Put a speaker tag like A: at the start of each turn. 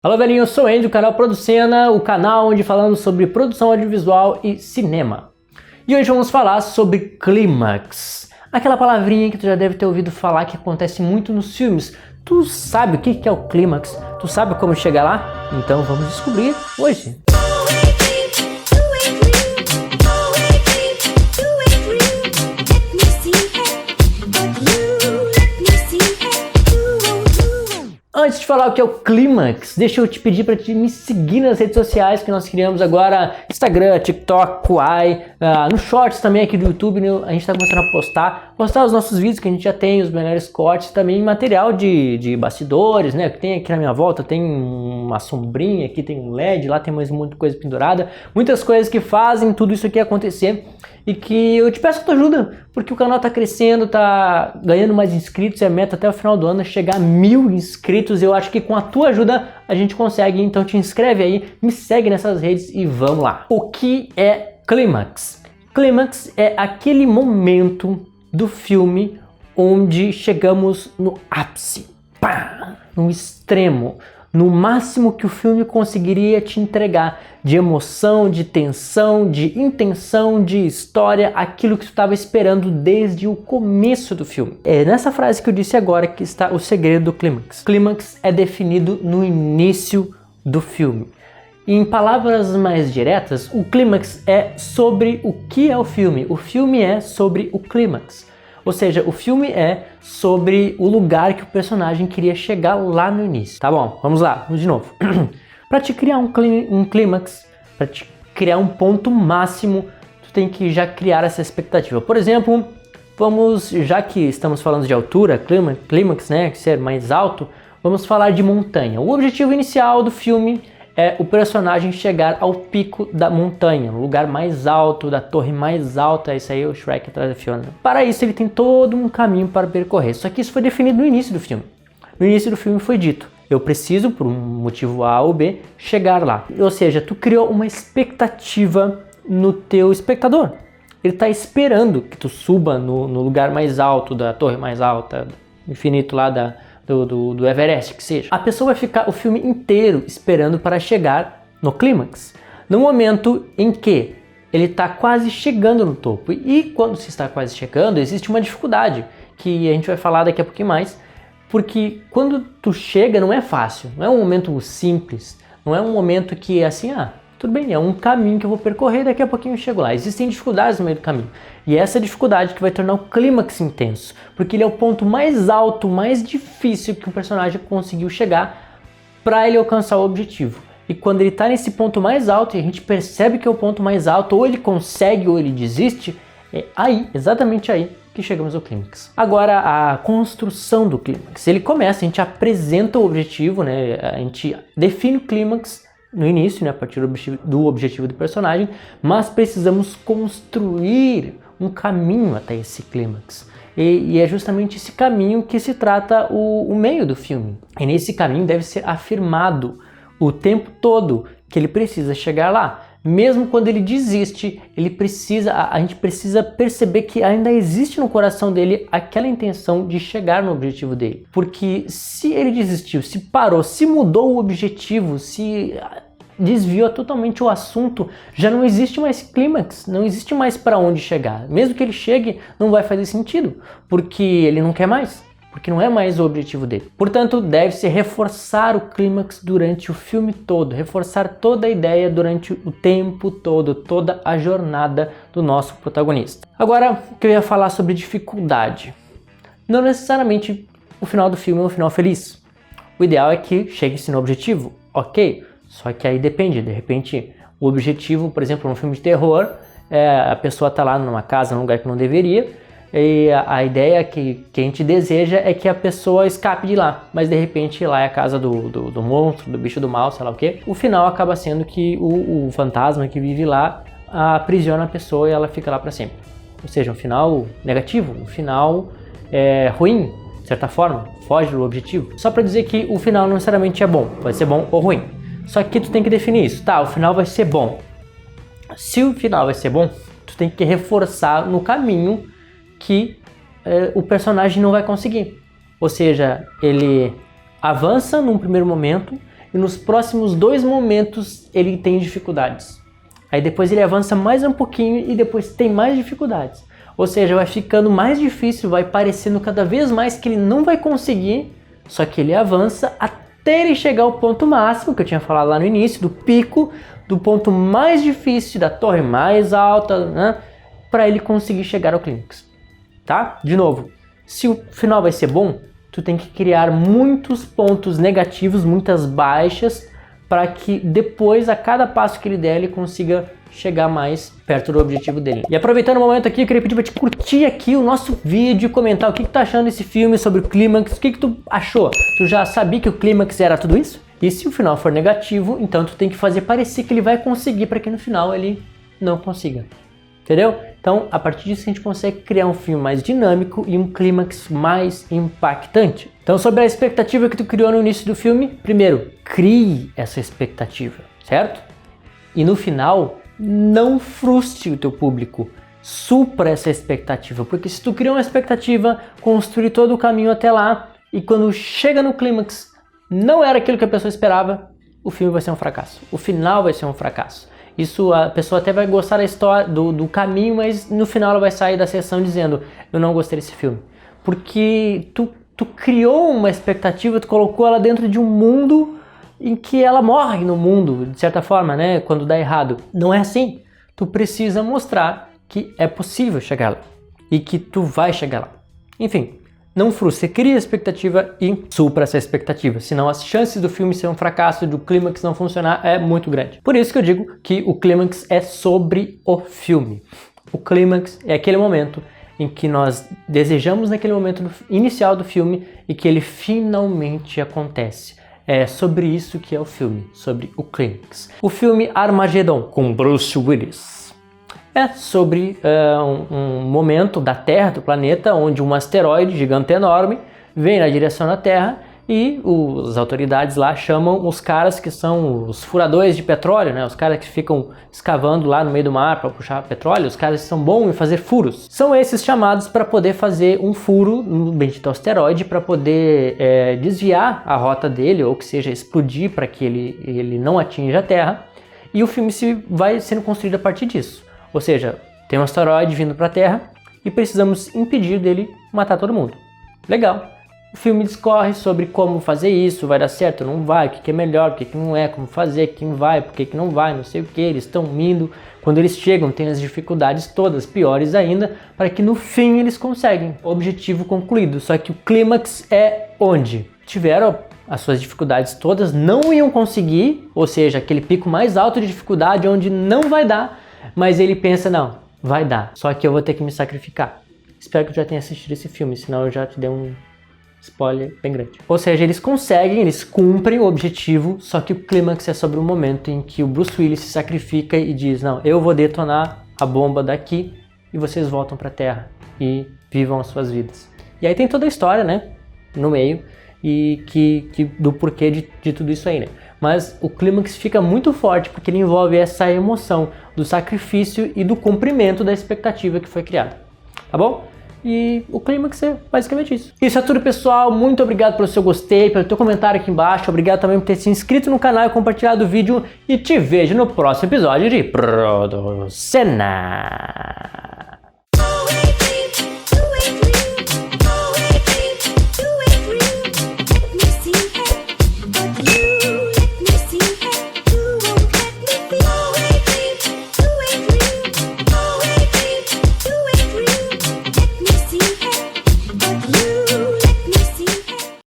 A: Olá, velhinho, eu sou o Andy, do canal Producena, o canal onde falamos sobre produção audiovisual e cinema. E hoje vamos falar sobre clímax, aquela palavrinha que tu já deve ter ouvido falar que acontece muito nos filmes. Tu sabe o que é o clímax? Tu sabe como chegar lá? Então vamos descobrir hoje. Antes de falar o que é o clímax, deixa eu te pedir para te me seguir nas redes sociais que nós criamos agora, Instagram, TikTok, Quai, no Shorts também aqui do YouTube, né? A gente está começando a postar os nossos vídeos que a gente já tem, os melhores cortes, também material de bastidores, né? Que tem aqui na minha volta, tem uma sombrinha aqui, tem um LED, lá tem mais muita coisa pendurada, muitas coisas que fazem tudo isso aqui acontecer e que eu te peço a tua ajuda, porque o canal está crescendo, está ganhando mais inscritos e a meta até o final do ano é chegar a 1000 inscritos. Eu acho que com a tua ajuda a gente consegue, então te inscreve aí, me segue nessas redes e vamos lá. O que é clímax? Clímax é aquele momento do filme onde chegamos no ápice, pá, no extremo, no máximo que o filme conseguiria te entregar de emoção, de tensão, de intenção, de história, aquilo que tu estava esperando desde o começo do filme. É nessa frase que eu disse agora que está o segredo do clímax. Clímax é definido no início do filme. Em palavras mais diretas, o clímax é sobre o que é o filme. O filme é sobre o clímax. Ou seja, o filme é sobre o lugar que o personagem queria chegar lá no início. Tá bom, vamos lá, vamos de novo. Para te criar um clímax, para te criar um ponto máximo, tu tem que já criar essa expectativa. Por exemplo, já que estamos falando de altura, clímax, né, ser mais alto, vamos falar de montanha. O objetivo inicial do filme é o personagem chegar ao pico da montanha, no lugar mais alto, da torre mais alta. Isso aí é o Shrek atrás da Fiona. Para isso ele tem todo um caminho para percorrer, só que isso foi definido no início do filme. No início do filme foi dito: eu preciso, por um motivo A ou B, chegar lá. Ou seja, tu criou uma expectativa no teu espectador. Ele está esperando que tu suba no lugar mais alto, da torre mais alta, infinito lá do Everest, que seja. A pessoa vai ficar o filme inteiro esperando para chegar no clímax, no momento em que ele está quase chegando no topo. E quando se está quase chegando, existe uma dificuldade, que a gente vai falar daqui a pouquinho mais, porque quando tu chega não é fácil, não é um momento simples, não é um momento que é assim, tudo bem, é um caminho que eu vou percorrer, daqui a pouquinho eu chego lá. Existem dificuldades no meio do caminho. E essa dificuldade que vai tornar o clímax intenso, porque ele é o ponto mais alto, mais difícil que o personagem conseguiu chegar para ele alcançar o objetivo. E quando ele está nesse ponto mais alto e a gente percebe que é o ponto mais alto, ou ele consegue ou ele desiste, é aí, exatamente aí, que chegamos ao clímax. Agora, a construção do clímax. Ele começa, a gente apresenta o objetivo, né? A gente define o clímax no início, né, a partir do objetivo do personagem, mas precisamos construir um caminho até esse clímax. E é justamente esse caminho que se trata o meio do filme. E nesse caminho deve ser afirmado o tempo todo que ele precisa chegar lá. Mesmo quando ele desiste, a gente precisa perceber que ainda existe no coração dele aquela intenção de chegar no objetivo dele. Porque se ele desistiu, se parou, se mudou o objetivo, se desviou totalmente o assunto, já não existe mais clímax, não existe mais para onde chegar. Mesmo que ele chegue, não vai fazer sentido, porque ele não quer mais. Porque não é mais o objetivo dele. Portanto, deve-se reforçar o clímax durante o filme todo, reforçar toda a ideia durante o tempo todo, toda a jornada do nosso protagonista. Agora, que eu ia falar sobre dificuldade. Não necessariamente o final do filme é um final feliz. O ideal é que chegue-se no objetivo, ok? Só que aí depende, de repente, o objetivo, por exemplo, num filme de terror, a pessoa está lá numa casa, num lugar que não deveria, e a ideia que a gente deseja é que a pessoa escape de lá, mas de repente lá é a casa do monstro, do bicho do mal, sei lá o que. O final acaba sendo que o fantasma que vive lá aprisiona a pessoa e ela fica lá para sempre. Ou seja, um final negativo, um final ruim, de certa forma, foge do objetivo. Só para dizer que o final não necessariamente é bom, pode ser bom ou ruim. Só que tu tem que definir isso, tá? O final vai ser bom. Se o final vai ser bom, tu tem que reforçar no caminho que o personagem não vai conseguir. Ou seja, ele avança num primeiro momento e nos próximos 2 momentos ele tem dificuldades. Aí depois ele avança mais um pouquinho e depois tem mais dificuldades. Ou seja, vai ficando mais difícil, vai parecendo cada vez mais que ele não vai conseguir, só que ele avança até ele chegar ao ponto máximo, que eu tinha falado lá no início, do pico, do ponto mais difícil, da torre mais alta, né? Para ele conseguir chegar ao clímax. Tá? De novo, se o final vai ser bom, tu tem que criar muitos pontos negativos, muitas baixas, para que depois, a cada passo que ele der, ele consiga chegar mais perto do objetivo dele. E aproveitando o momento aqui, eu queria pedir para te curtir aqui o nosso vídeo, comentar o que tu tá achando desse filme, sobre o clímax, o que tu achou? Tu já sabia que o clímax era tudo isso? E se o final for negativo, então tu tem que fazer parecer que ele vai conseguir, para que no final ele não consiga. Entendeu? Então, a partir disso, a gente consegue criar um filme mais dinâmico e um clímax mais impactante. Então, sobre a expectativa que tu criou no início do filme, primeiro, crie essa expectativa, certo? E no final, não frustre o teu público, supra essa expectativa, porque se tu cria uma expectativa, construir todo o caminho até lá, e quando chega no clímax, não era aquilo que a pessoa esperava, o filme vai ser um fracasso. O final vai ser um fracasso. Isso, a pessoa até vai gostar da história, do caminho, mas no final ela vai sair da sessão dizendo: eu não gostei desse filme. Porque tu criou uma expectativa, tu colocou ela dentro de um mundo em que ela morre no mundo, de certa forma, né? Quando dá errado. Não é assim. Tu precisa mostrar que é possível chegar lá. E que tu vai chegar lá. Enfim, não frustre, cria a expectativa e supra essa expectativa. Senão as chances do filme ser um fracasso, do clímax não funcionar, é muito grande. Por isso que eu digo que o clímax é sobre o filme. O clímax é aquele momento em que nós desejamos naquele momento inicial do filme e que ele finalmente acontece. É sobre isso que é o filme, sobre o clímax. O filme Armageddon, com Bruce Willis, é sobre um momento da Terra, do planeta, onde um asteroide gigante enorme vem na direção da Terra e as autoridades lá chamam os caras que são os furadores de petróleo, né? Os caras que ficam escavando lá no meio do mar para puxar petróleo, os caras que são bons em fazer furos. São esses chamados para poder fazer um furo no bendito asteroide, para poder desviar a rota dele, ou que seja, explodir para que ele não atinja a Terra. E o filme vai sendo construído a partir disso. Ou seja, tem um asteroide vindo para a Terra e precisamos impedir dele matar todo mundo. Legal. O filme discorre sobre como fazer isso, vai dar certo, não vai, o que é melhor, o que não é, como fazer, quem vai, por que não vai, não sei o que, eles estão indo. Quando eles chegam, tem as dificuldades todas, piores ainda, para que no fim eles conseguem. Objetivo concluído. Só que o clímax é onde? Tiveram as suas dificuldades todas, não iam conseguir, ou seja, aquele pico mais alto de dificuldade onde não vai dar, mas ele pensa, não, vai dar, só que eu vou ter que me sacrificar. Espero que tu já tenha assistido esse filme, senão eu já te dei um spoiler bem grande. Ou seja, eles conseguem, eles cumprem o objetivo, só que o clímax é sobre o momento em que o Bruce Willis se sacrifica e diz, não, eu vou detonar a bomba daqui e vocês voltam pra Terra e vivam as suas vidas. E aí tem toda a história, né, no meio, e do porquê de tudo isso aí, né? Mas o clímax fica muito forte porque ele envolve essa emoção do sacrifício e do cumprimento da expectativa que foi criada, tá bom? E o clímax é basicamente isso. Isso é tudo, pessoal. Muito obrigado pelo seu gostei, pelo teu comentário aqui embaixo. Obrigado também por ter se inscrito no canal e compartilhado o vídeo. E te vejo no próximo episódio de Producena.